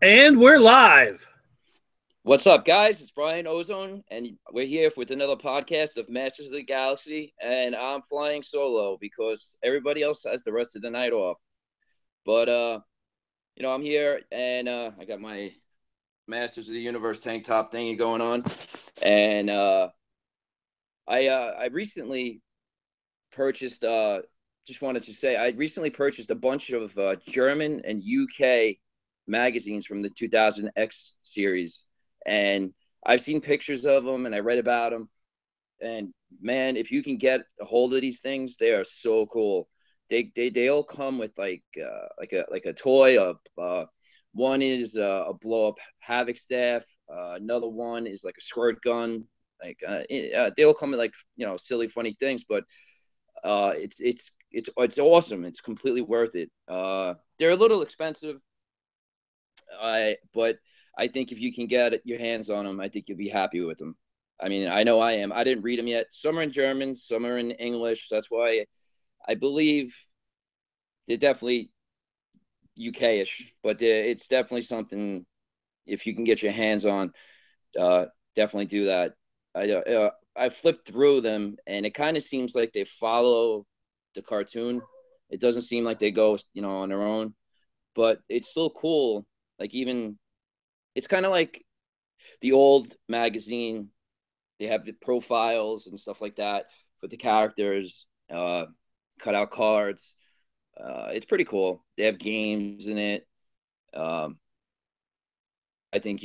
And we're live. What's up, guys? It's Brian Ozone, and we're here with another podcast of Masters of the Galaxy. And I'm flying solo because everybody else has the rest of the night off. But I'm here, and I got my Masters of the Universe tank top thingy going on. And I recently purchased. Just wanted to say, I recently purchased a bunch of German and UK magazines from the 2000 X series, and I've seen pictures of them and I read about them. And man, if you can get a hold of these things, they are so cool. They all come with like a toy. One is a blow up havoc staff. Another one is like a squirt gun. They all come with like silly funny things, but it's awesome. It's completely worth it. They're a little expensive, but I think if you can get your hands on them, I think you'll be happy with them. I mean, I know I am. I didn't read them yet. Some are in German, some are in English. That's why I believe they're definitely UK-ish, but it's definitely something. If you can get your hands on, uh, definitely do that. I flipped through them, and it kind of seems like they follow the cartoon. It doesn't seem like they go, on their own, but it's still cool. Like even it's kind of like the old magazine. They have the profiles and stuff like that for the characters, cut out cards. It's pretty cool. They have games in it. Um, I think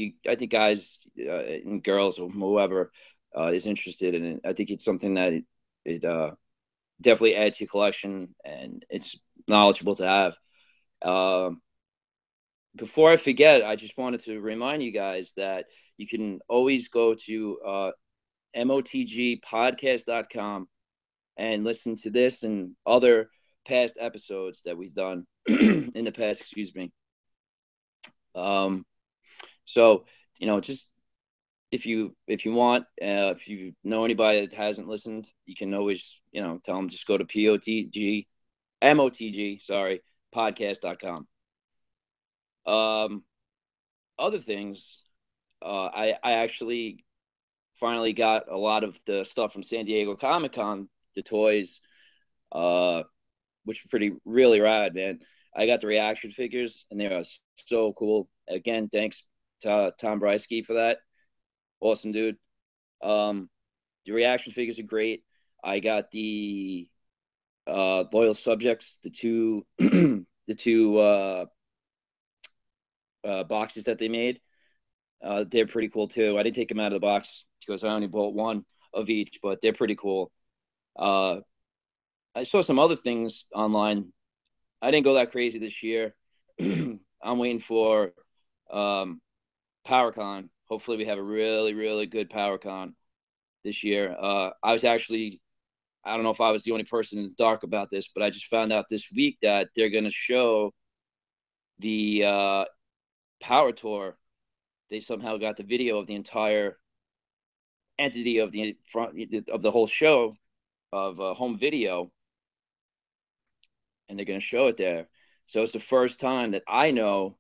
guys and girls or whoever is interested in it. I think it's something that it definitely adds to your collection, and it's knowledgeable to have. Um, Before I forget, I just wanted to remind you guys that you can always go to motgpodcast.com and listen to this and other past episodes that we've done in the past, excuse me. Um, so, just if you want, if you know anybody that hasn't listened, you can always, tell them just go to motg, sorry, podcast.com. Um, Other things, I actually finally got a lot of the stuff from San Diego Comic Con, the toys, uh, which were pretty really rad, man. I got the reaction figures, and they are so cool. Again, thanks to Tom Brysky for that. Awesome, dude. Um, the reaction figures are great. I got the loyal subjects, the two the two boxes that they made. They're pretty cool too. I didn't take them out of the box because I only bought one of each, but they're pretty cool. Uh, I saw some other things online. I didn't go that crazy this year. I'm waiting for um, PowerCon. Hopefully, we have a really, really good PowerCon this year. I was actually, I don't know if I was the only person in the dark about this, but I just found out this week that they're going to show the Power Tour. They somehow got the video of the entire entity of the front of the whole show of home video, and they're going to show it there. So it's the first time that I know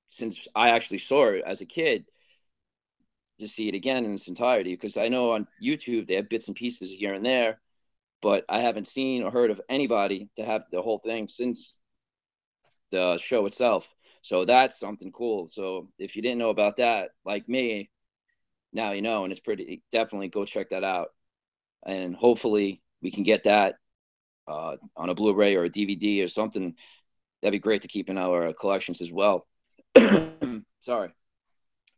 since I actually saw it as a kid to see it again in its entirety. Because I know on YouTube they have bits and pieces here and there, but I haven't seen or heard of anybody to have the whole thing since the show itself. So that's something cool. So if you didn't know about that, like me, now you know, and it's pretty. Definitely go check that out, and hopefully we can get that on a Blu-ray or a DVD or something. That'd be great to keep in our collections as well. Sorry.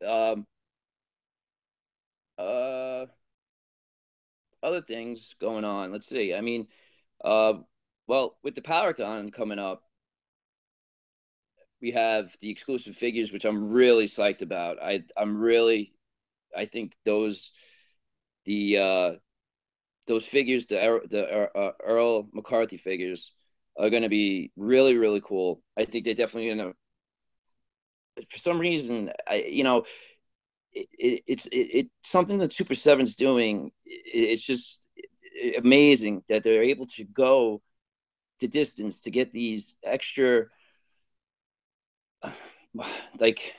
Um, uh, Other things going on. Let's see. I mean, uh, well, with the PowerCon coming up, we have the exclusive figures, which I'm really psyched about. I think the those figures, the Earl McCarthy figures, are going to be really really cool. I think they're definitely going to. For some reason, it's something that Super Seven's doing. It's just amazing that they're able to go to distance to get these extra like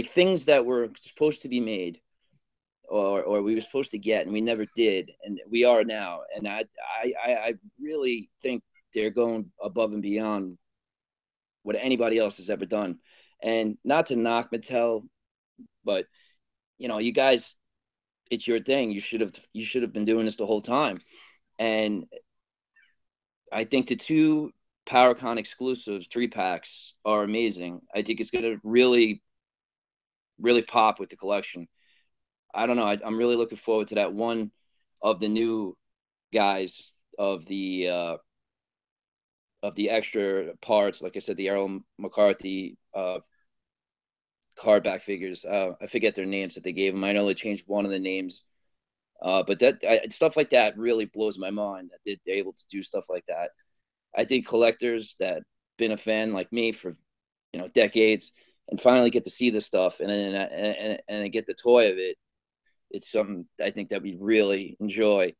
things that were supposed to be made or we were supposed to get and we never did and we are now. And I really think they're going above and beyond what anybody else has ever done. And not to knock Mattel, but you guys, it's your thing. You should have been doing this the whole time. And I think the two PowerCon exclusives 3 packs are amazing. I think it's gonna really pop with the collection. I don't know. I'm really looking forward to that one of the new guys of the extra parts. Like I said, the Errol McCarthy card back figures. I forget their names that they gave them. I know they changed one of the names, but stuff like that really blows my mind that they're able to do stuff like that. I think collectors that been a fan like me for decades and finally get to see this stuff and get the toy of it. It's something I think that we really enjoy.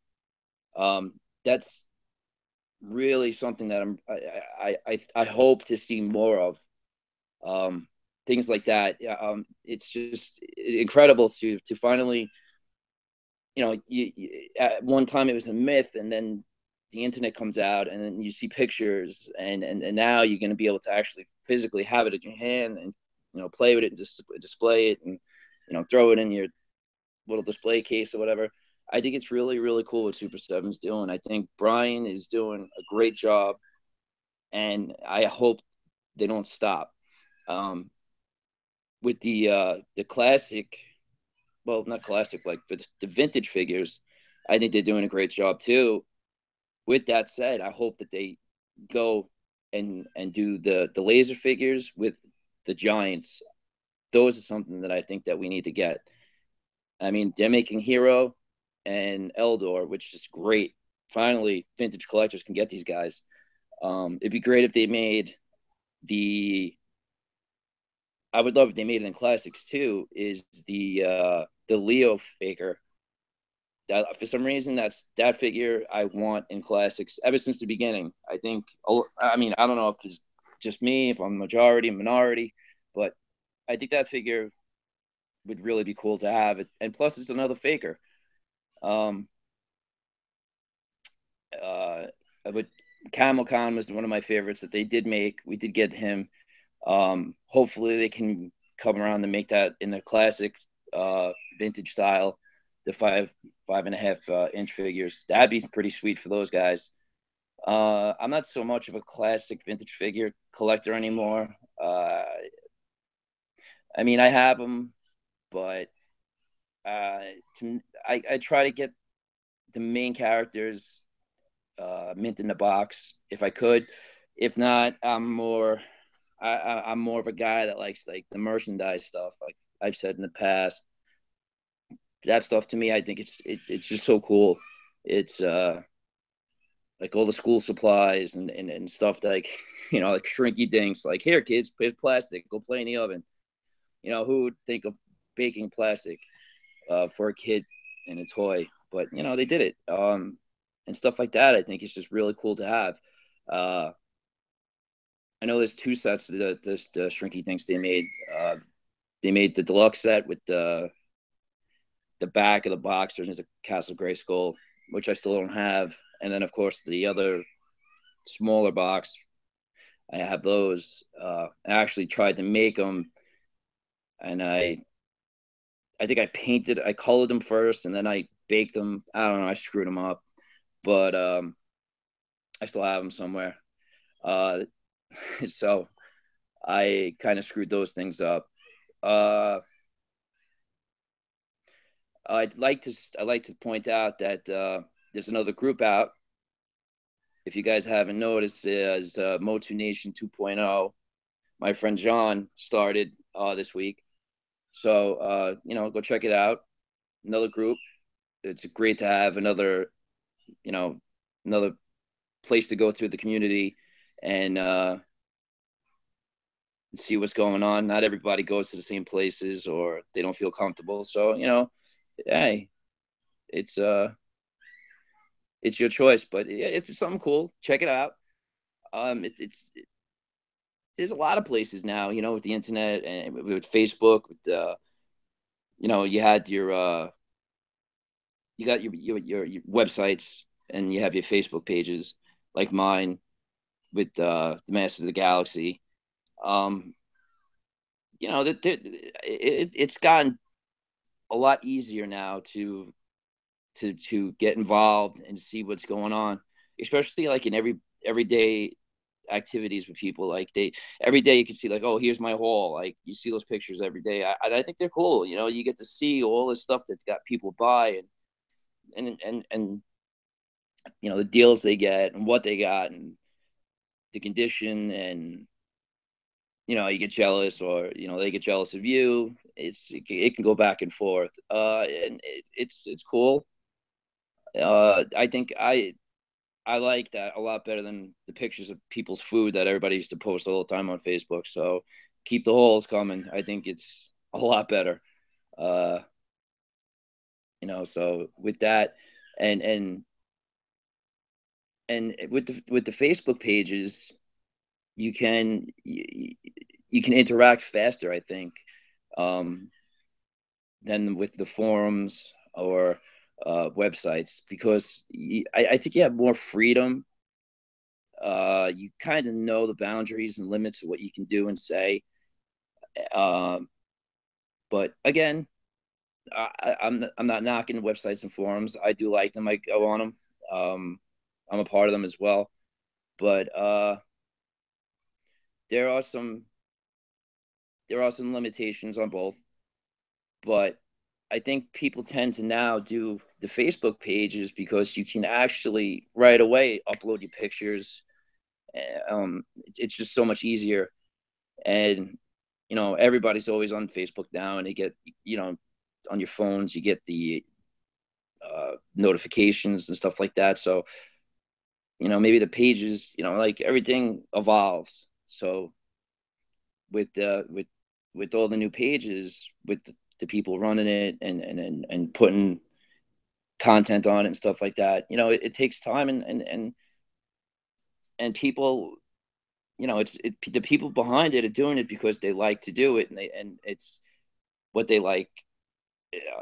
That's really something that I hope to see more of. Um, Things like that. Yeah, it's just incredible to finally, at one time it was a myth, and then the internet comes out, and then you see pictures, and now you're going to be able to actually physically have it in your hand and play with it and display it and throw it in your little display case or whatever. I think it's really, really cool what Super Seven's doing. I think Brian is doing a great job, and I hope they don't stop. Um, with the classic, well, not classic, like, but the vintage figures, I think they're doing a great job too. With that said, I hope that they go and do the laser figures with the giants. Those are something that I think that we need to get. I mean, they're making Hero and Eldor, which is great. Finally, vintage collectors can get these guys. It'd be great if they made the. I would love if they made it in classics too. Is the Leo figure? That for some reason that figure I want in classics ever since the beginning. I think. I mean, I don't know if it's just me, if I'm majority, minority, but I think that figure would really be cool to have it. And plus, it's another faker. Um, uh, but Camel Khan was one of my favorites that they did make. We did get him. Hopefully, they can come around and make that in the classic vintage style, the 5.5 inch figures. That'd be pretty sweet for those guys. I'm not so much of a classic vintage figure collector anymore. I mean, I have them, but uh, I try to get the main characters mint in the box if I could. If not, I'm more of a guy that likes like the merchandise stuff. Like I've said in the past, that stuff to me, I think it's just so cool. It's like all the school supplies and stuff like like shrinky dinks. Like here, kids, here's plastic. Go play in the oven. Who would think of baking plastic for a kid and a toy? But they did it. And stuff like that. I think it's just really cool to have. Uh, I know there's 2 sets of the shrinky dinks they made. They made the deluxe set with the back of the box. There's a Castle Grayskull, which I still don't have, and then of course the other smaller box. I have those. I actually tried to make them, and I think I colored them first, and then I baked them. I don't know. I screwed them up, but I still have them somewhere. Uh, so I kind of screwed those things up. Uh, I'd like to point out that there's another group out. If you guys haven't noticed, is Motu Nation 2.0. My friend John started this week, so go check it out. Another group. It's great to have you know another place to go through the community and see what's going on. Not everybody goes to the same places or they don't feel comfortable. So hey, it's it's your choice, but it's something cool. Check it out. It's there's a lot of places now, with the internet and with Facebook, with you had you got your websites, and you have your Facebook pages like mine with the Masters of the Galaxy. Um, it's gotten a lot easier now to get involved and see what's going on, especially like in everyday activities with people. Like they every day you can see like, oh, here's my haul. Like you see those pictures every day. I think they're cool. You get to see all this stuff that got people by, and the deals they get and what they got and the condition, and you get jealous, or they get jealous of you. It can go back and forth, and it's cool. I think I like that a lot better than the pictures of people's food that everybody used to post all the time on Facebook. So keep the holes coming. I think it's a lot better. uh so with that, and with the Facebook pages, you can interact faster, I think, um than with the forums or websites, because I think you have more freedom. You kind of know the boundaries and limits of what you can do and say. Um, but again, I'm not knocking websites and forums. I do like them. I go on them. I'm a part of them as well. But there are some there are some limitations on both. But I think people tend to now do the Facebook pages because you can actually right away upload your pictures. It's just so much easier, and everybody's always on Facebook now, and they get on your phones, you get the notifications and stuff like that. So maybe the pages, like everything evolves. So with the with all the new pages, with the people running it, and putting content on it and stuff like that, it takes time, and people, the people behind it are doing it because they like to do it, and it's what they like.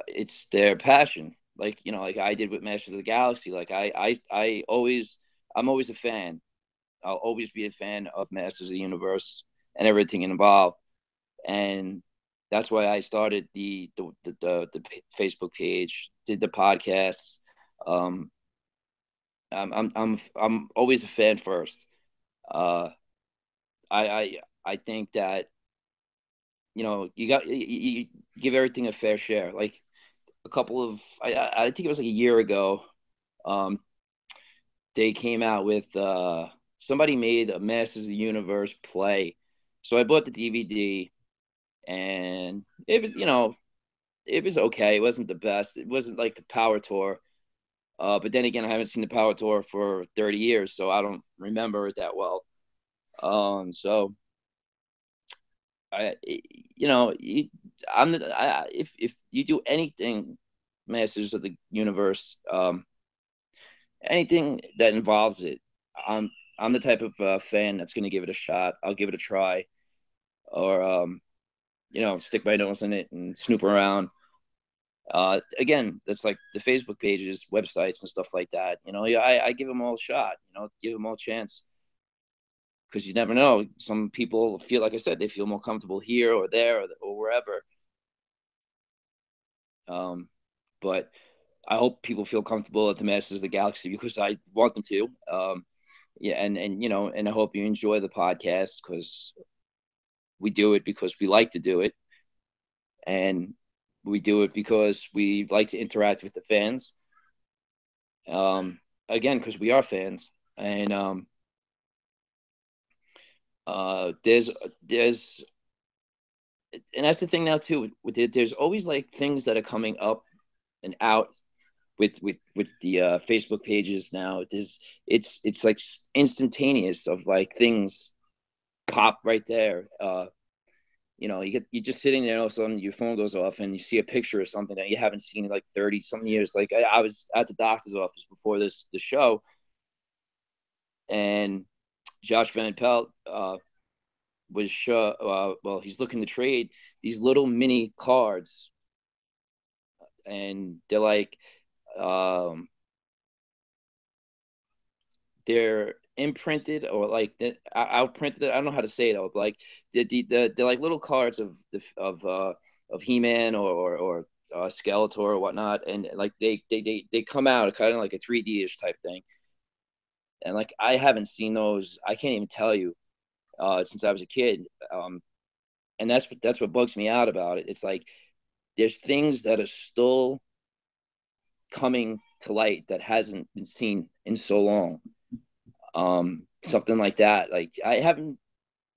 It's their passion. Like like I did with Masters of the Galaxy. Like I'm always a fan. I'll always be a fan of Masters of the Universe and everything involved. And that's why I started the Facebook page, did the podcasts. Um, I'm always a fan first. Uh, I think that you give everything a fair share. Like a couple of I think it was like a year ago. Um, they came out with somebody made a Masters of the Universe play. So I bought the DVD, and it was it was okay. It wasn't the best. It wasn't like the Power Tour. But then again, I haven't seen the Power Tour for 30 years, so I don't remember it that well. So I, you know, you, if you do anything, Masters of the Universe, anything that involves it, I'm I'm the type of fan that's going to give it a shot. I'll give it a try, or stick my nose in it and snoop around. Again, that's like the Facebook pages, websites, and stuff like that. Yeah, I give them all a shot. Give them all a chance, because you never know. Some people feel, like I said, they feel more comfortable here or there, or wherever. But I hope people feel comfortable at the Masters of the Galaxy, because I want them to. Yeah, and I hope you enjoy the podcast, because we do it because we like to do it, and we do it because we like to interact with the fans. Again, because we are fans, and there's and that's the thing now too. With it, there's always like things that are coming up and out with the Facebook pages now. It's like instantaneous of like things pop right there. You're just sitting there, and all of a sudden your phone goes off, and you see a picture of something that you haven't seen in like 30 some years. Like I was at the doctor's office before the show, and Josh Van Pelt was well, he's looking to trade these little mini cards, and um they're imprinted or like outprinted. I don't know how to say it though. Like they're like little cards of He-Man or Skeletor or whatnot, and like they come out kind of like a 3D-ish type thing. And like I haven't seen those. I can't even tell you since I was a kid. And that's what bugs me out about it. It's like there's things that are still coming to light that hasn't been seen in so long. Something like that. Like I haven't,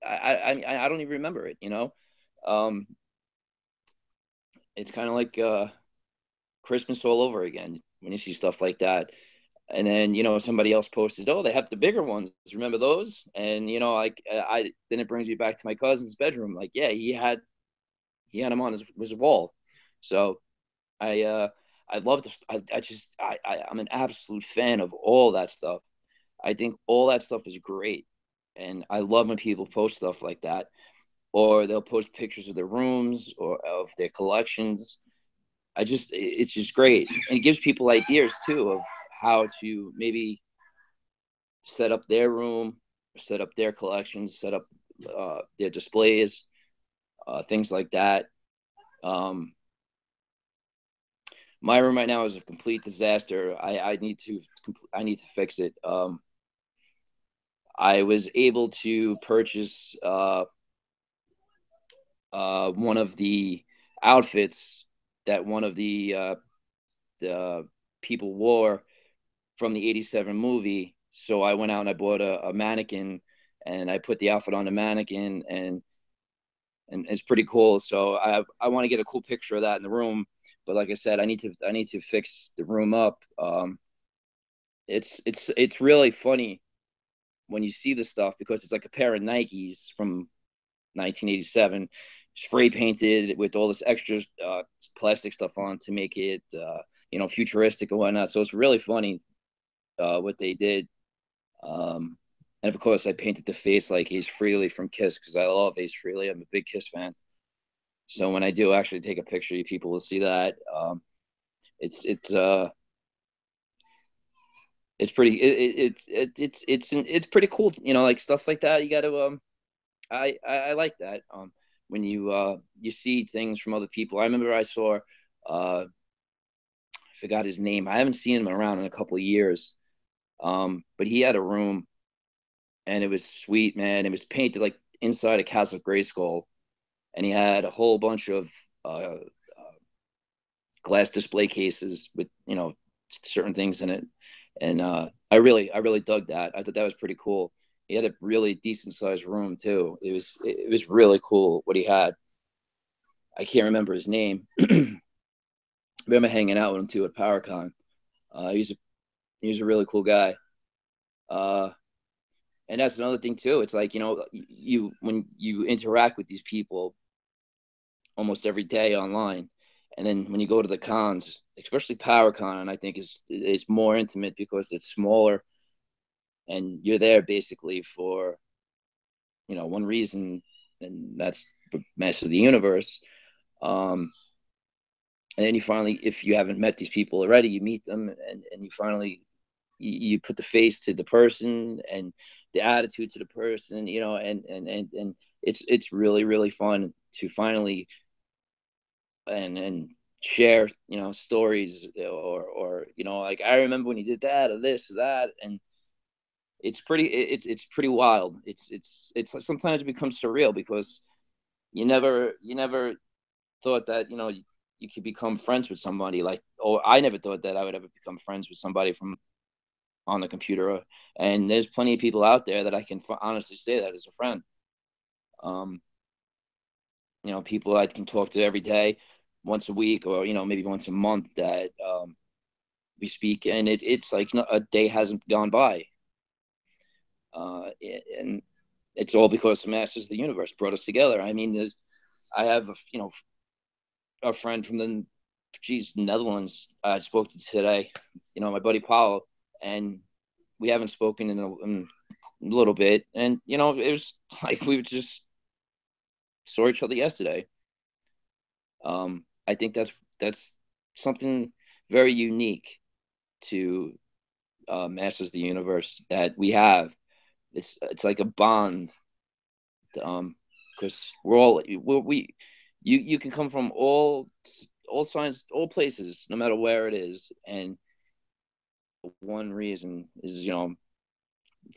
I don't even remember it. Um, it's kind of like Christmas all over again when you see stuff like that. And then somebody else posted, oh, they have the bigger ones. Remember those? And like I then it brings me back to my cousin's bedroom. Like, yeah, he had him on his wall. So I love the I'm an absolute fan of all that stuff. I think all that stuff is great. And I love when people post stuff like that, or they'll post pictures of their rooms or of their collections. It's just great. And it gives people ideas too of how to maybe set up their room, set up their collections, set up their displays, things like that. Um, my room right now is a complete disaster. I need to fix it. I was able to purchase one of the outfits that one of the people wore from the '87 movie. So I went out and I bought a mannequin, and I put the outfit on the mannequin, and it's pretty cool. So I want to get a cool picture of that in the room. But like I said, I need to fix the room up. It's really funny when you see the stuff because it's like a pair of Nikes from 1987, spray painted with all this extra plastic stuff on to make it futuristic and whatnot. So it's really funny what they did. And of course, I painted the face like Ace Frehley from Kiss because I love Ace Frehley. I'm a big Kiss fan. So when I do actually take a picture, people will see that. It's it's uh it's pretty it's pretty cool. Like stuff like that. You got to I like that. When you see things from other people. I remember I saw I forgot his name. I haven't seen him around in a couple of years. But he had a room and it was sweet, man. It was painted like inside a Castle Grayskull, and he had a whole bunch of glass display cases with certain things in it, and I really dug that. I thought that was pretty cool. He had a really decent sized room too. It was really cool what he had. I can't remember his name. I remember hanging out with him too at PowerCon. He was a really cool guy. Uh, and that's another thing too. It's like you when you interact with these people almost every day online, and then when you go to the cons, especially PowerCon, I think is more intimate because it's smaller, and you're there basically for one reason, and that's the master of the universe. Um, and then you finally, if you haven't met these people already, you meet them, and you finally you put the face to the person and the attitude to the person, and it's really really fun to finally and share stories or like I remember when you did that or this or that, and it's pretty wild. It's sometimes it becomes surreal because you never thought that you could become friends with somebody like, or I never thought that I would ever become friends with somebody from on the computer. And there's plenty of people out there that I can honestly say that as a friend. um People I can talk to every day, once a week, or maybe once a month, that we speak, and it's like a day hasn't gone by. And it's all because the Masters of the Universe brought us together. I mean, I have a friend from the Netherlands I spoke to today, my buddy Paul, and we haven't spoken in a little bit, and it was like we were just saw each other yesterday. I think that's something very unique to Masters of the Universe that we have. It's like a bond, because we you can come from all signs, all places, no matter where it is, and one reason is,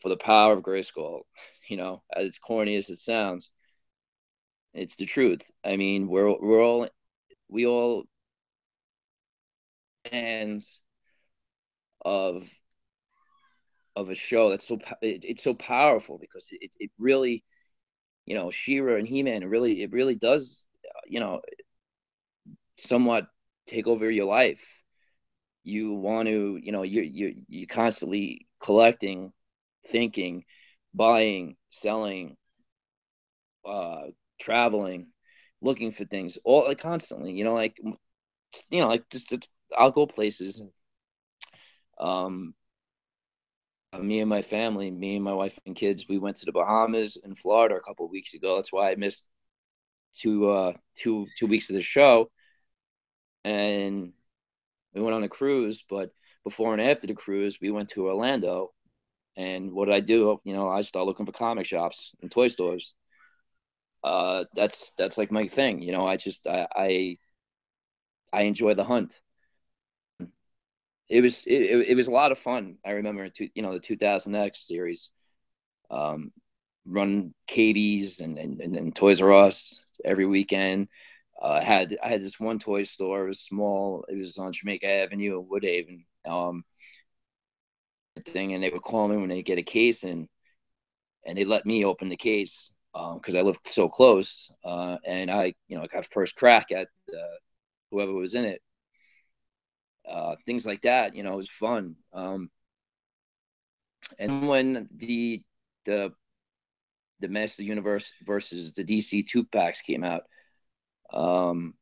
for the power of Grayskull. As corny as it sounds, it's the truth. I mean, we all fans of a show that's it's so powerful because it really, Shira and He-Man, it really does, you know somewhat take over your life. You want to, you're constantly collecting, thinking, buying, selling, uh traveling, looking for things, all like constantly, like just I'll go places. um Me and my family, me and my wife and kids, we went to the Bahamas and Florida a couple of weeks ago. That's why I missed two weeks of the show. And we went on a cruise, but before and after the cruise, we went to Orlando. And what did I do? I started looking for comic shops and toy stores. That's like my thing. I enjoy the hunt. It was a lot of fun. I remember the 2000X series, um, run KB's and Toys R Us every weekend. I had this one toy store. It was small. It was on Jamaica Avenue in Woodhaven. And they would call me when they get a case in, and they let me open the case because I lived so close. And I, got first crack at whoever was in it. Things like that. It was fun. And when the the Master Universe versus the DC two packs came out, um,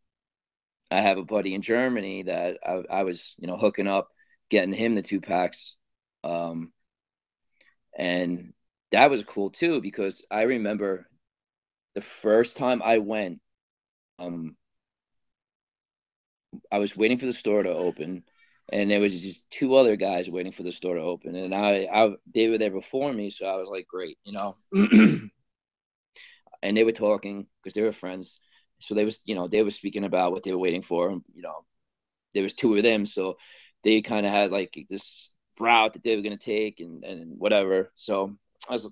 I have a buddy in Germany that I was, hooking up, getting him the two packs. Um, and that was cool too, because I remember the first time I went, um, I was waiting for the store to open, and there was just two other guys waiting for the store to open, and they were there before me, so I was like, great, and they were talking because they were friends, so they were speaking about what they were waiting for, there was two of them, so they kind of had like this route that they were going to take and whatever. So I was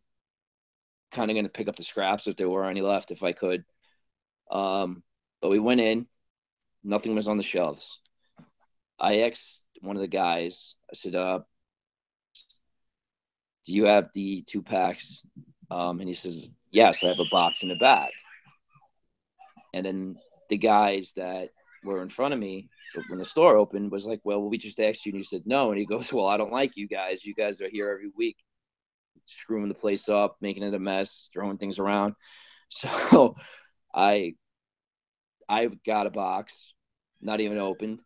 kind of going to pick up the scraps if there were any left, if I could. But we went in, nothing was on the shelves. I asked one of the guys, I said, do you have the two packs? And he says, yes, I have a box in the back. And then the guys that were in front of me when the store opened was like, well, we just asked you. And you said no. And he goes, well, I don't like you guys. You guys are here every week, screwing the place up, making it a mess, throwing things around. So I got a box, not even opened.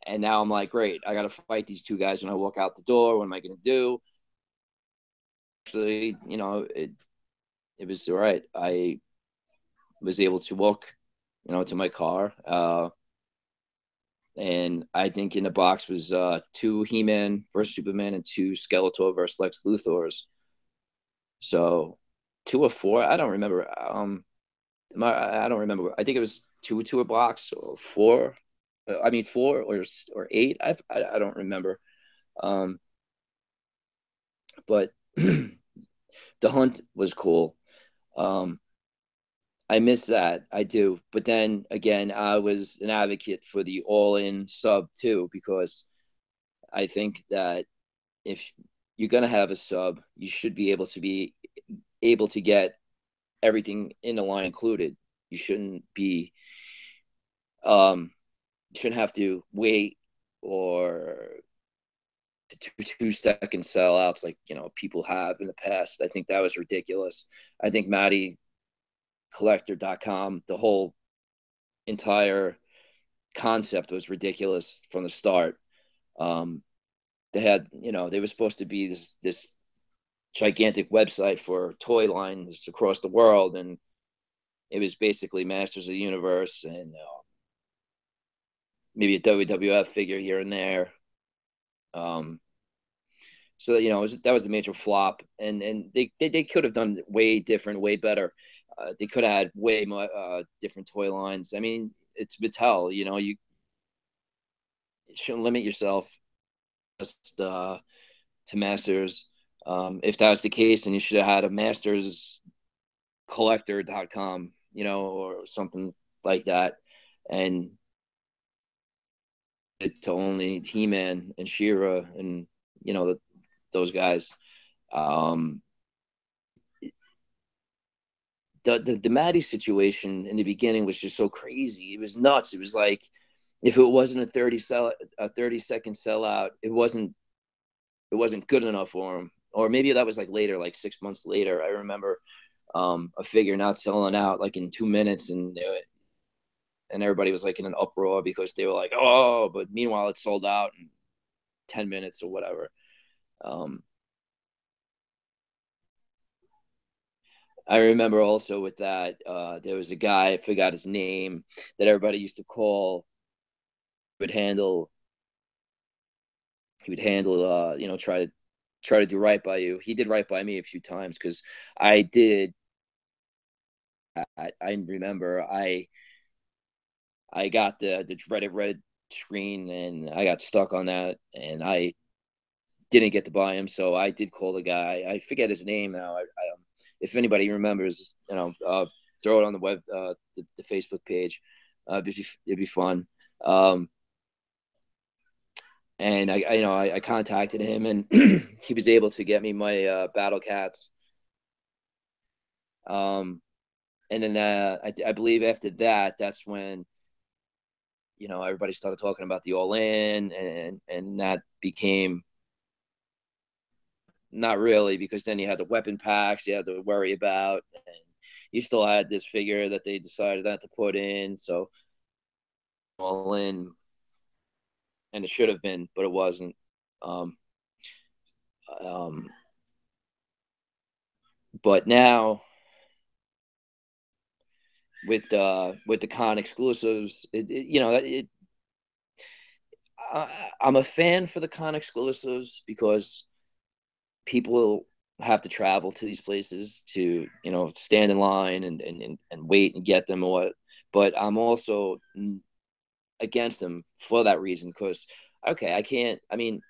And now I'm like, great, I got to fight these two guys when I walk out the door. What am I going to do? Actually, it was all right. I was able to walk, to my car. And I think in the box was two He-Man versus Superman and two Skeletor versus Lex Luthors. So 2 or 4, I don't remember. I don't remember. I think it was two a box or four. I mean 4 or 8. I don't remember. But the hunt was cool. Um, I miss that. I do. But then again, I was an advocate for the all-in sub too, because I think that if you're gonna have a sub, you should be able to get everything in the line included. You um shouldn't have to wait or 2 second sellouts like people have in the past. I think that was ridiculous. I think MattyCollector.com, the whole entire concept was ridiculous from the start. They had, they were supposed to be this gigantic website for toy lines across the world, and It was basically Masters of the Universe and maybe a WWF figure here and there. Um, so that was a major flop, and they could have done way different, way better. They could have had way more different toy lines. I mean, it's Mattel. You shouldn't limit yourself just to Masters. If that was the case, then you should have had a Masters collector.com, or something like that, and to only He-Man and She-Ra and those guys. Um, the Maddie situation in the beginning was just so crazy. It was nuts. It was like if it wasn't a 30-second sellout, it wasn't good enough for him. Or maybe that was like later, like 6 months later. I remember a figure not selling out like in 2 minutes, and everybody was like in an uproar because they were like, oh, but meanwhile it sold out in 10 minutes or whatever. Um, I remember also with that, there was a guy, I forgot his name, that everybody used to call, would handle, he would handle, try to do right by you. He did right by me a few times because I did. I remember I got the dreaded red screen and I got stuck on that and I didn't get to buy him, so I did call the guy. I forget his name now. If anybody remembers, throw it on the web, the Facebook page. It'd be fun. Um, and I contacted him, and he was able to get me my Battle Cats. And then I believe after that, that's when everybody started talking about the All In, and that became not really, because then you had the weapon packs you had to worry about, and you still had this figure that they decided not to put in. So All In, and it should have been, but it wasn't. Um, um, but now with the con exclusives, I'm a fan for the con exclusives because people have to travel to these places to stand in line and wait and get them, or what. But I'm also against them for that reason because okay, I can't. I mean,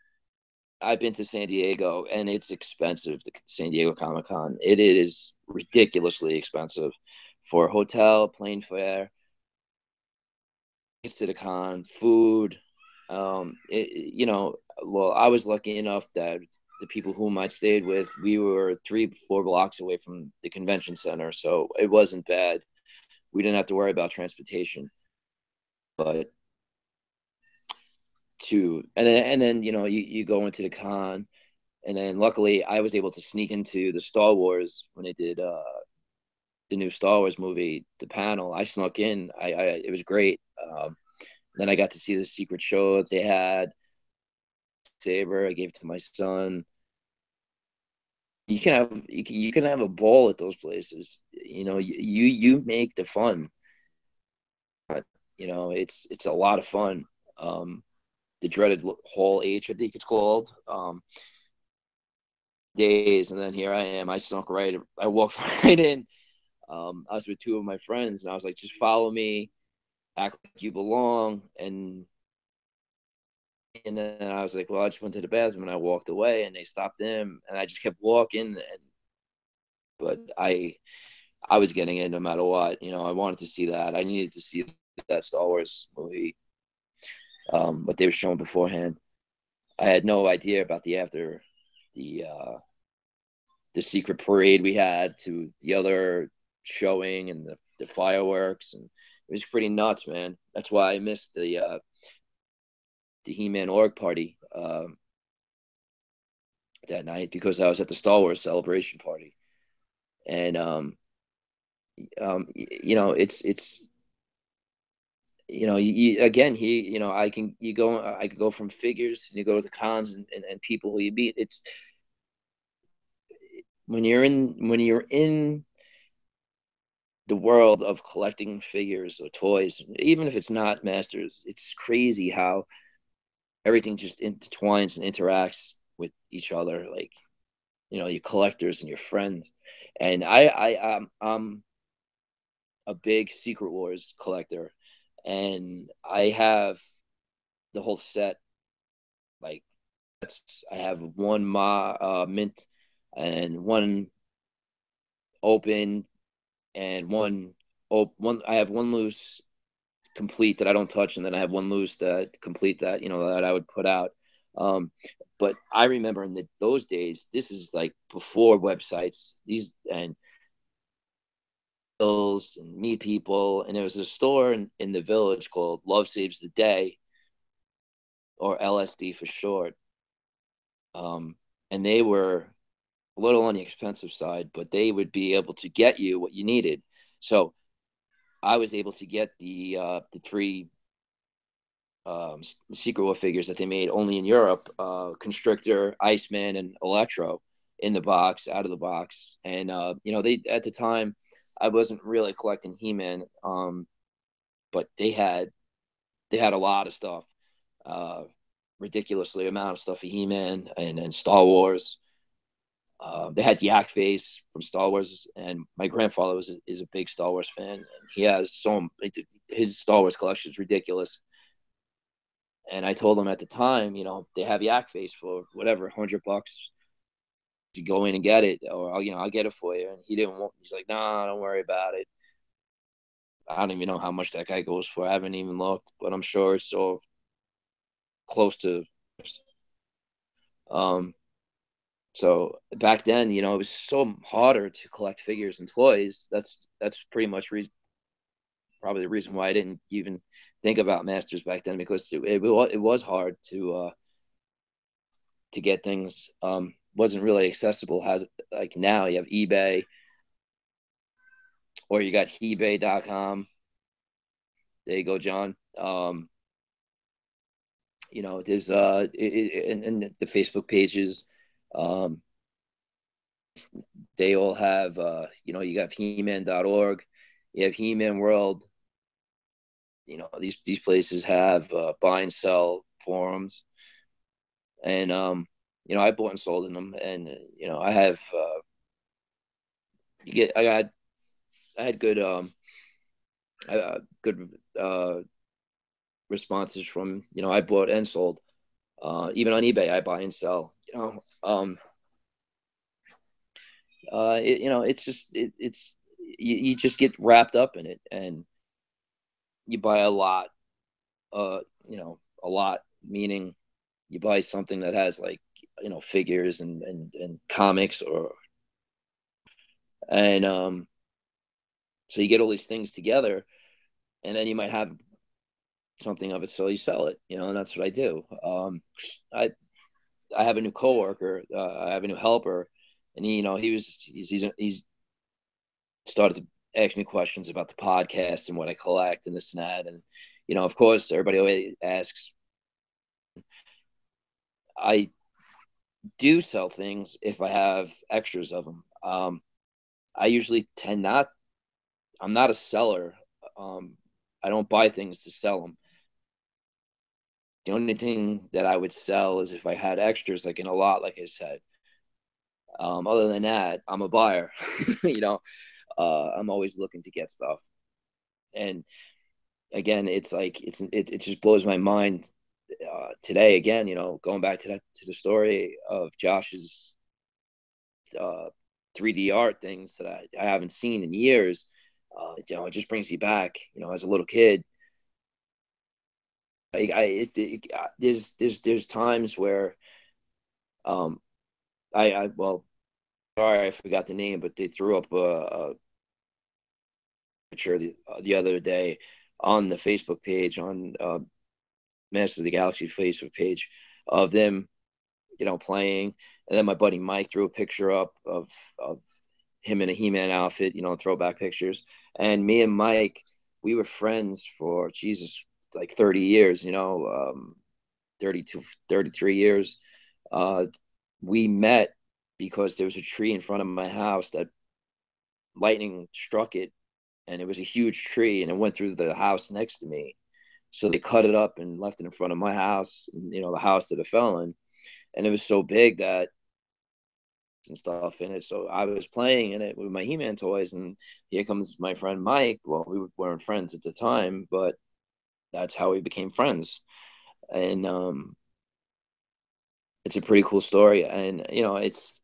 I've been to San Diego and it's expensive. The San Diego Comic Con, it is ridiculously expensive for hotel, plane fare, tickets to the con, food. Well, I was lucky enough that the people whom I stayed with, we were 3-4 blocks away from the convention center, so it wasn't bad. We didn't have to worry about transportation. But and then you go into the con, and then luckily I was able to sneak into the Star Wars when they did the new Star Wars movie, the panel. I snuck in. It was great. Then I got to see the secret show that they had. Saber, I gave it to my son. You can have a ball at those places. You make the fun. It's a lot of fun. Um, the dreaded Hall H, I think it's called. Days, and then here I am. I walked right in. I was with two of my friends, and I was like, "Just follow me, act like you belong." And then I was like, "Well, I just went to the bathroom," and I walked away, and they stopped them, and I just kept walking. But I was getting in no matter what. I wanted to see that. I needed to see that Star Wars movie. What they were showing beforehand. I had no idea about the the secret parade we had to the other showing and the fireworks, and it was pretty nuts, man. That's why I missed the He-Man org party that night, because I was at the Star Wars celebration party. And it's again, I could go from figures, and you go to the cons, and people who you meet. It's when you're in the world of collecting figures or toys, even if it's not Masters. It's crazy how everything just intertwines and interacts with each other. Like, your collectors and your friends. And I'm a big Secret Wars collector, and I have the whole set. Like, I have one mint and one open and one. I have one loose complete that I don't touch, and then I have one loose that complete that that I would put out. Um, but I remember in those days, this is like before websites. These and bills and meet people, and there was a store in the village called Love Saves the Day, or LSD for short. Um, and they were a little on the expensive side, but they would be able to get you what you needed. So I was able to get the three Secret War figures that they made only in Europe: Constrictor, Iceman, and Electro, in the box, out of the box. And they at the time, I wasn't really collecting He-Man, but they had a lot of stuff, uh, ridiculously amount of stuff of He-Man and Star Wars. They had Yak Face from Star Wars, and my grandfather is a big Star Wars fan, and he has his Star Wars collection is ridiculous. And I told him at the time, they have Yak Face for whatever, $100. You go in and get it, or I'll get it for you. And he didn't want. He's like, nah, don't worry about it. I don't even know how much that guy goes for. I haven't even looked, but I'm sure it's so close to. Um, so back then, it was so harder to collect figures and toys. That's pretty much probably the reason why I didn't even think about Masters back then, because it was hard to get things. Wasn't really accessible. Has Like now you have eBay, or you got eBay.com. There you go, John. There's and the Facebook pages. Um, they all have you have He-Man.org, you have He-Man World. These places have buy and sell forums, and I bought and sold in them, and I have you get I had good responses from I bought and sold. Even on eBay, I buy and sell. It's just it's you just get wrapped up in it, and you buy a lot. Uh, a lot, meaning you buy something that has, like, figures and comics, and so you get all these things together, and then you might have something of it, so you sell it, and that's what I do. I have a new coworker, I have a new helper, and he's started to ask me questions about the podcast and what I collect and this and that, and of course, everybody always asks. I do sell things if I have extras of them. I usually tend not. I'm not a seller. Um, I don't buy things to sell them. The only thing that I would sell is if I had extras, like in a lot, like I said. Other than that, I'm a buyer. I'm always looking to get stuff. And again, it's like it just blows my mind today. Again, going back to the story of Josh's uh, 3D art things that I haven't seen in years. It just brings you back. As a little kid, there's times where um, well, sorry, I forgot the name, but they threw up a picture the other day on the Facebook page, on Masters of the Galaxy Facebook page, of them, playing. And then my buddy Mike threw a picture up of him in a He-Man outfit, throwback pictures. And me and Mike, we were friends for Jesus, like 30 years, 32, 33 years. We met because there was a tree in front of my house that lightning struck it, and it was a huge tree, and it went through the house next to me. So they cut it up and left it in front of my house, the house that it fell in, and it was so big that and stuff in it. So I was playing in it with my He-Man toys, and here comes my friend Mike. Well, we weren't friends at the time, but that's how we became friends. And it's a pretty cool story, and it's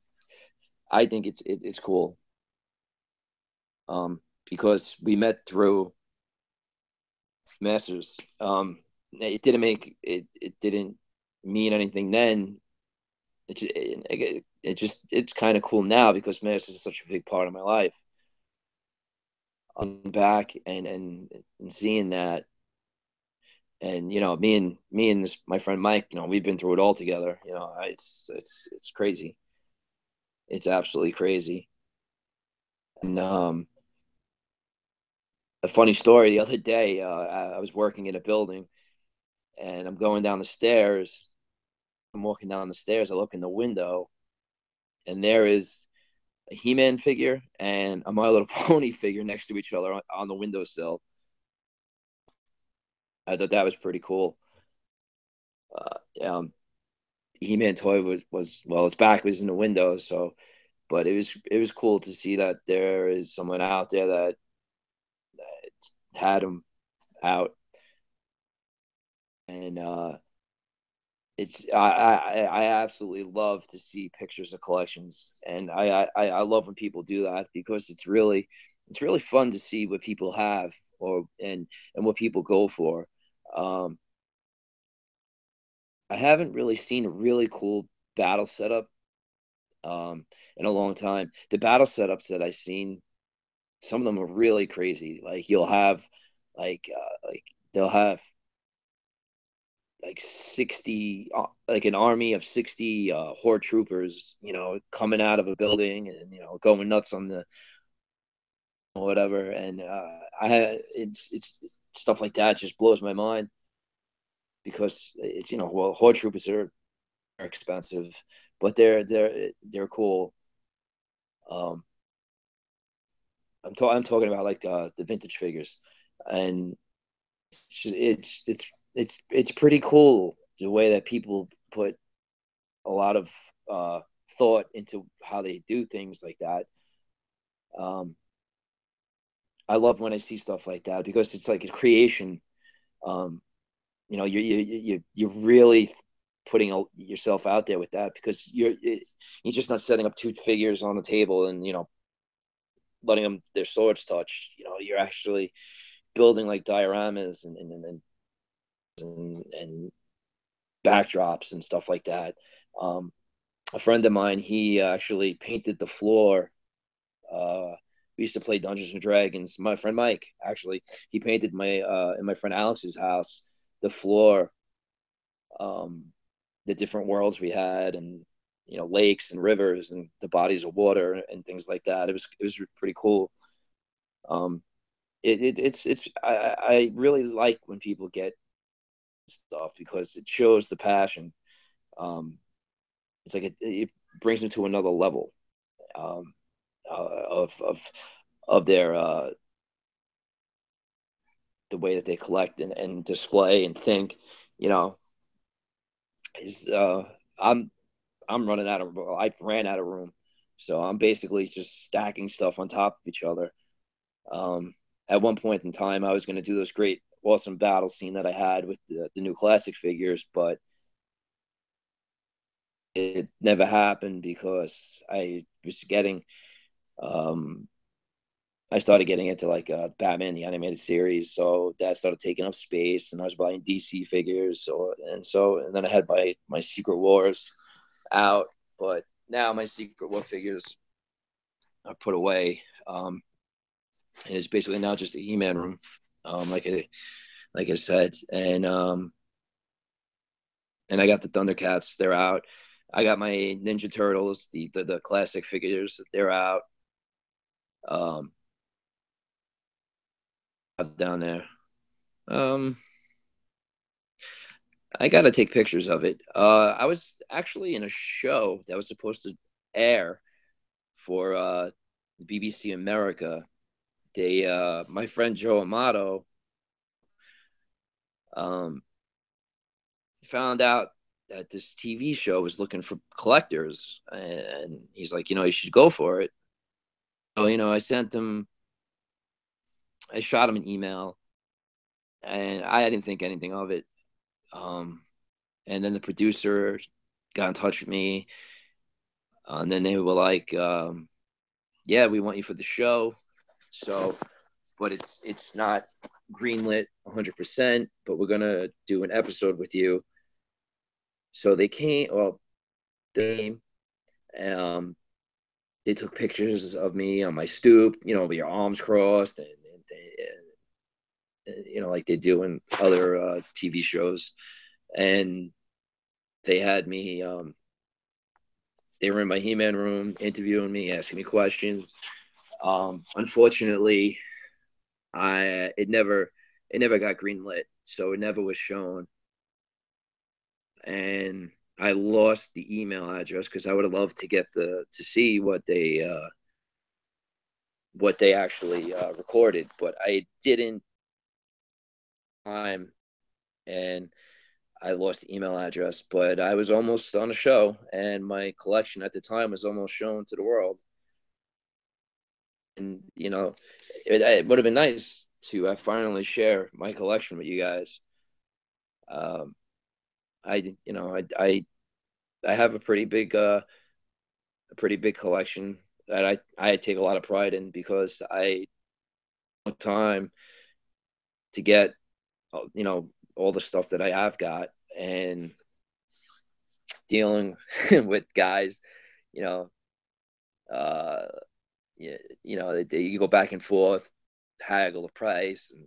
I think it's cool because we met through Masters. It didn't mean anything then. It's kind of cool now because Masters is such a big part of my life. Back and seeing that, and me and my friend Mike, we've been through it all together. It's crazy. It's absolutely crazy. And a funny story: the other day, I was working in a building, and I'm going down the stairs. I'm walking down the stairs. I look in the window, and there is a He-Man figure and a My Little Pony figure next to each other on the windowsill. I thought that was pretty cool. Um, He-Man toy was well, its back was in the window, so but it was cool to see that there is someone out there that had him out, and it's I absolutely love to see pictures of collections, and I love when people do that because it's really fun to see what people have and what people go for. Um, I haven't really seen a really cool battle setup in a long time. The battle setups that I've seen, some of them are really crazy. Like you'll have like they'll have like 60 like an army of 60 horde troopers, coming out of a building and going nuts on the whatever. And it's stuff like that just blows my mind because it's well, horde troopers are expensive, but they're cool. um I'm talking about like the vintage figures, and it's pretty cool the way that people put a lot of uh, thought into how they do things like that. Um, I love when I see stuff like that because it's like a creation. Um, you're really putting yourself out there with that because you're just not setting up two figures on the table and letting them their swords touch. You're actually building like dioramas and backdrops and stuff like that. Um, a friend of mine, he actually painted the floor. We used to play Dungeons and Dragons. My friend Mike, actually, he painted my in my friend Alex's house the floor, um, the different worlds we had, and lakes and rivers and the bodies of water and things like that. It was pretty cool. Um, it's I really like when people get stuff because it shows the passion. Um, it's like it brings them to another level um, of their the way that they collect and display and think. You know, is I'm I'm running out of I ran out of room, so I'm basically just stacking stuff on top of each other. At one point in time, I was going to do this great, awesome battle scene that I had with the new classic figures, but it never happened because um, I started getting into like Batman the animated series, so that started taking up space, and I was buying DC figures, and then I had my Secret Wars out, but now my Secret War figures are put away, and it's basically now just a He-Man room, like I said, and I got the Thundercats, they're out. I got my Ninja Turtles, the classic figures, they're out. Um, down there. Um, I gotta take pictures of it. I was actually in a show that was supposed to air for BBC America, my friend Joe Amato, um, found out that this TV show was looking for collectors, and he's like, you should go for it. So, I shot him an email, and I didn't think anything of it. Um, and then the producer got in touch with me, and then they were like, "Yeah, we want you for the show." So, but it's not greenlit 100%. But we're gonna do an episode with you. So they came. Well, they um, they took pictures of me on my stoop, with your arms crossed, and like they do in other TV shows. And they had me. They were in my He-Man room, interviewing me, asking me questions. Unfortunately, I it never got greenlit, so it never was shown, and I lost the email address because I would have loved to get to see what they actually recorded, but I didn't time, and I lost the email address. But I was almost on a show, and my collection at the time was almost shown to the world. And it would have been nice to finally share my collection with you guys. Um, I have a pretty big collection that I take a lot of pride in because I took time to get all the stuff that I have got, and dealing with guys, you know, uh, you go back and forth, haggle the price, and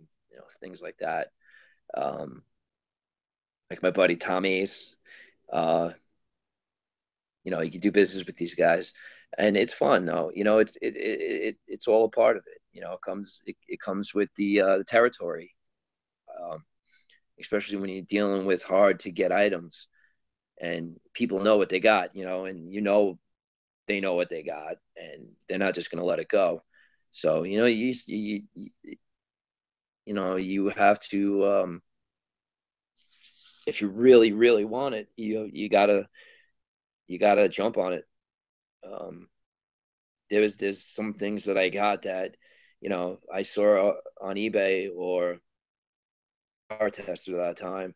things like that. Um, like my buddy Tom Ace, uh, you can do business with these guys, and it's fun though. It's all a part of it. It comes with the territory, um, especially when you're dealing with hard to get items, and people know what they got. And they know what they got, and they're not just going to let it go. So you have to, if you really really want it, you gotta jump on it. Um, there's some things that I got that I saw on eBay or power tester at that time,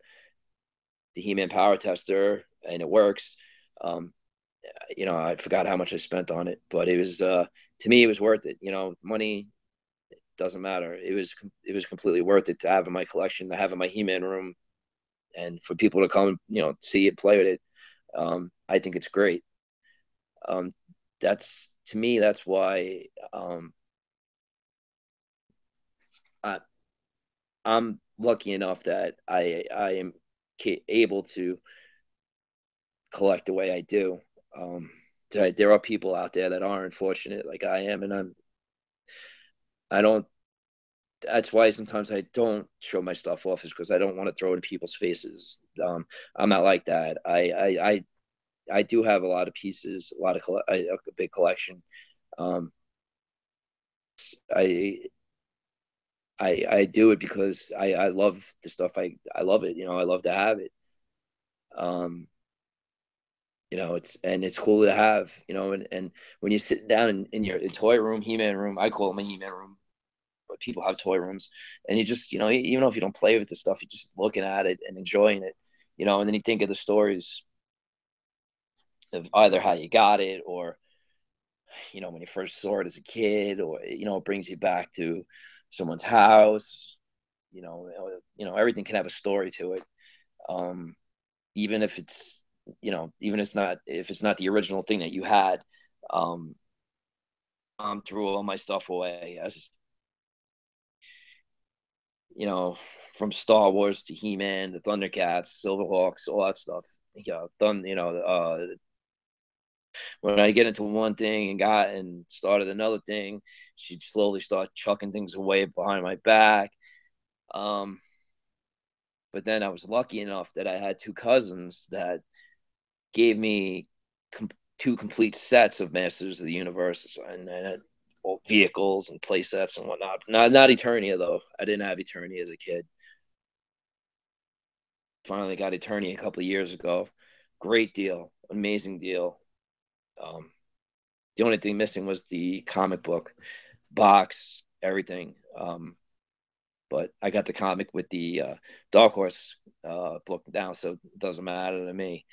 the He-Man power tester, and it works. Um, I forgot how much I spent on it, but it was to me it was worth it. Money doesn't matter. It was completely worth it to have in my collection, to have in my He-Man room, and for people to come, see it, play with it. I think it's great. Um, that's to me. That's why I, I'm lucky enough that I am able to collect the way I do. Um, there are people out there that are unfortunate, like I am, and I don't. That's why sometimes I don't show my stuff off, is because I don't want to throw it in people's faces. I'm not like that. I do have a lot of pieces, a big collection. Um, I I do it because I love the stuff. I love it. I love to have it. Um, it's cool to have. And when you sit down in your toy room, He-Man room, I call it my He-Man room, but people have toy rooms, and you just even if you don't play with the stuff, you're just looking at it and enjoying it. And then you think of the stories of either how you got it, or when you first saw it as a kid, or it brings you back to someone's house. Everything can have a story to it. Um, even if it's even if it's not the original thing that you had. Um, threw all my stuff away, as you know, from Star Wars to He-Man, the Thundercats, Silverhawks, all that stuff. When I get into one thing and started another thing, she'd slowly start chucking things away behind my back. Um, but then I was lucky enough that I had two cousins that gave me two complete sets of Masters of the Universe, and vehicles and play sets and whatnot. Not Eternia though. I didn't have Eternia as a kid. Finally got Eternia a couple of years ago. Great deal, amazing deal. Um, the only thing missing was the comic book box, everything. But I got the comic with the Dark Horse book now, so it doesn't matter to me.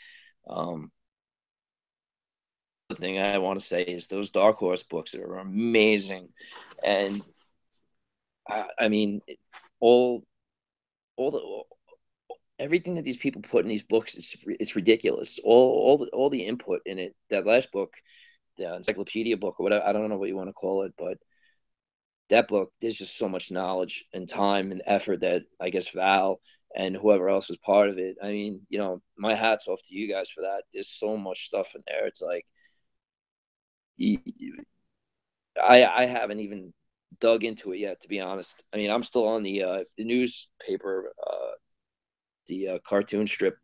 The thing I want to say is those Dark Horse books are amazing, and I mean, all all the everything that these people put in these books, it's ridiculous. All the input in it. That last book, the encyclopedia book or whatever, I don't know what you want to call it, but that book, there's just so much knowledge and time and effort that I guess Val and whoever else was part of it. I mean, my hat's off to you guys for that. There's so much stuff in there. It's like I haven't even dug into it yet, to be honest. I mean, I'm still on the newspaper, the cartoon strip.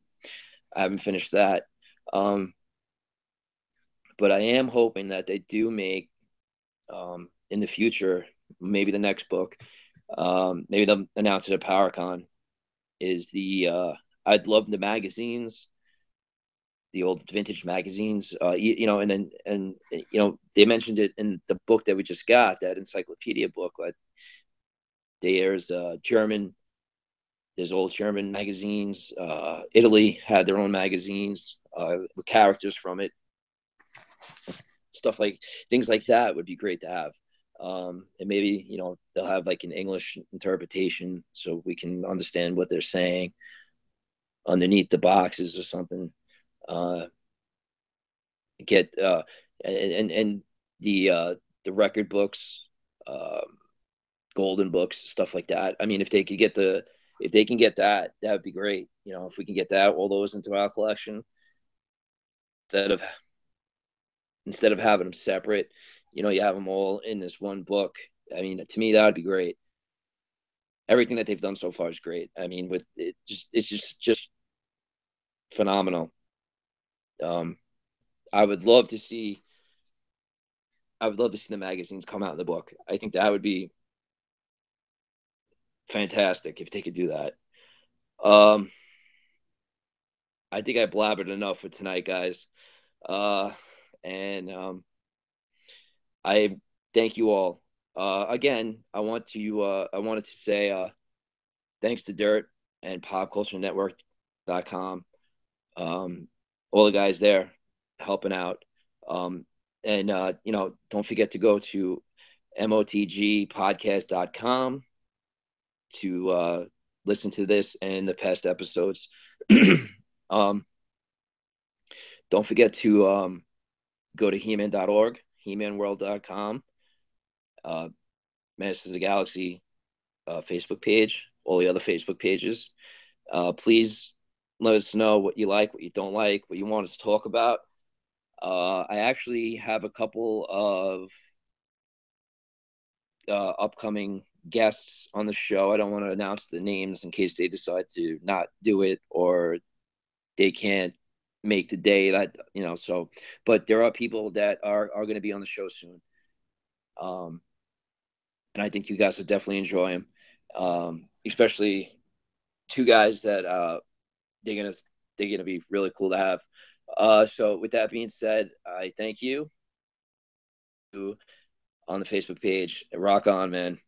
I haven't finished that. Um, but I am hoping that they do make in the future, maybe the next book, maybe they'll announce it at PowerCon. Is the I'd love the magazines, the old vintage magazines, and then they mentioned it in the book that we just got, that encyclopedia book. Like there's German, there's old German magazines. Italy had their own magazines with characters from it. Stuff like things like that would be great to have. And maybe they'll have like an English interpretation so we can understand what they're saying underneath the boxes or something. Uh, get and the record books, golden books, stuff like that. I mean, if they can get that, that would be great. If we can get that, all those into our collection instead of having them separate, you have them all in this one book. I mean, to me, that would be great. Everything that they've done so far is great. I mean, with it, it's just phenomenal. Um, I would love to see. I would love to see the magazines come out in the book. I think that would be fantastic if they could do that. Um, I think I blabbered enough for tonight, guys. Uh, and I thank you all. Again, I wanted to say thanks to Dirt and PopCultureNetwork.com. All the guys there helping out. Um, and don't forget to go to motgpodcast.com to listen to this and the past episodes. um, don't forget to go to heman.org, hemanworld.com, Masters of the Galaxy Facebook page, all the other Facebook pages. Please let us know what you like, what you don't like, what you want us to talk about. I actually have a couple of upcoming guests on the show. I don't want to announce the names in case they decide to not do it or they can't make the day that so, but there are people that are going to be on the show soon, and I think you guys would definitely enjoy them, especially two guys that they're gonna they're gonna be really cool to have. So with that being said, I thank you on the Facebook page. Rock on, man.